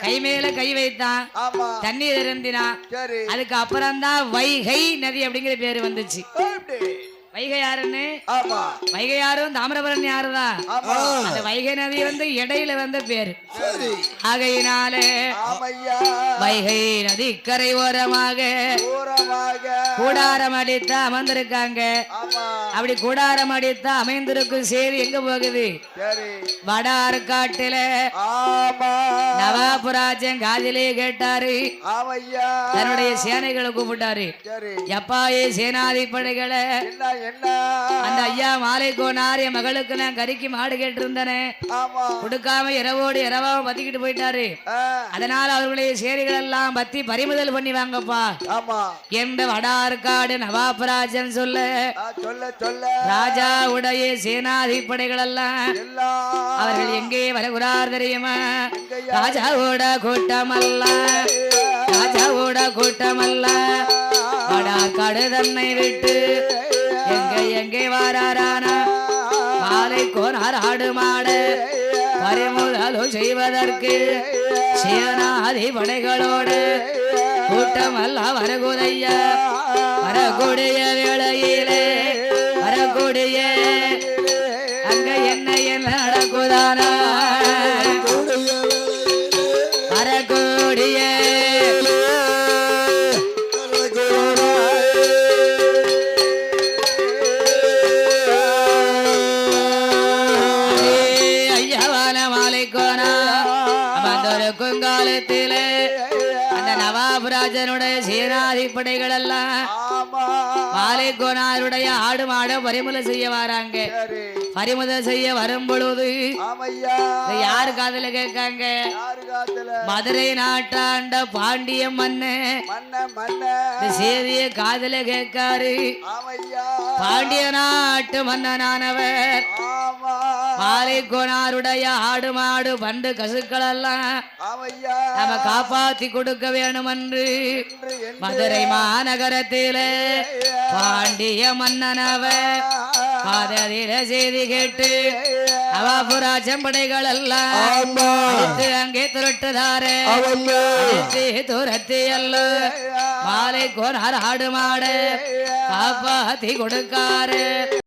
கை மேல கை வைத்தான், தண்ணீர் இருந்தினான். அதுக்கு அப்புறம் தான் வைகை நதி அப்படிங்கிற பேரு வந்துச்சு. வைகை யாருன்னு, வைகை யாரும் தாமிரபரணி யாருதான். அந்த வைகை நதி வந்து இடையில வந்த பேரு. ஆகையினாலே வைகை நதி கரை ஓரமாக கூடாரம் அடித்து அமர்ந்திருக்காங்க. அப்படி கூடாரம் அடித்து அமைந்திருக்கும் சேரி எங்க போகுது? வட ஆற்காட்டுல நவாபுராஜன் காதிலே கேட்டாரு. தன்னுடைய சேனைகளை கூப்பிட்டாரு. எப்பாயே சேனாதிபதிகளை, அந்த ஐயா மாலை கோனார் என் மகளுக்கு நான் கறிக்கு மாடு கேட்டு இருந்தனே, கொடுக்காம இரவோடு இரவாம பத்திக்கிட்டு போயிட்டாரு. அதனால அவர்களுடைய சேரிகள் எல்லாம் பத்தி பறிமுதல் பண்ணி வாங்கப்பா என்ற வடார்காடு நவாபராஜன் சொல்ல ராஜா உடைய சேனாதிபதிகள் எல்லாம் அவர்கள் எங்கே வருகிறார் தெரியுமா? ராஜாவோட கூட்டமல்ல, ராஜாவோட கூட்டமல்ல, வடார்காடு தன்னை விட்டு எங்கே வாராரானா மாலை கோனார் ஆடு மாடு பறிமுதலும் செய்வதற்கு சேனாதி படைகளோடு கூட்டமல்ல வரகுதைய வரக்கூடிய வேளையிலே வரக்கூடிய அங்க என்ன நடக்குதானா வரக்கூடிய குங்காலத்திலே அந்த நவாபுராஜனுடைய சேனாதிபதிகள் எல்லாம் மாலை கோனாருடைய ஆடு மாட பறிமுதல் செய்ய வராங்க. பறிமுதல் செய்ய வரும் பொழுது யாரு காதல கேட்காங்க? மதுரை நாட்டாண்ட பாண்டிய மன்ன சேரிய காதல கேட்காரு. பாண்டிய நாட்டு மன்னனானவர் மாலை கோனாருடைய ஆடு மாடு பண்டு கசுக்கள் எல்லாம் நம்ம காப்பாத்தி கொடுக்க வேணும் என்று மதுரை மாநகரத்திலே பாண்டிய மன்னனவர் காதலில செய்தி கேட்டு நவாபுராஜன் படைகள் எல்லாம் அங்கே துரட்டுதாரே துரத்தி அல்ல மாலை கோனார் ஆடு மாடு காப்பாத்தி கொடுக்காரு.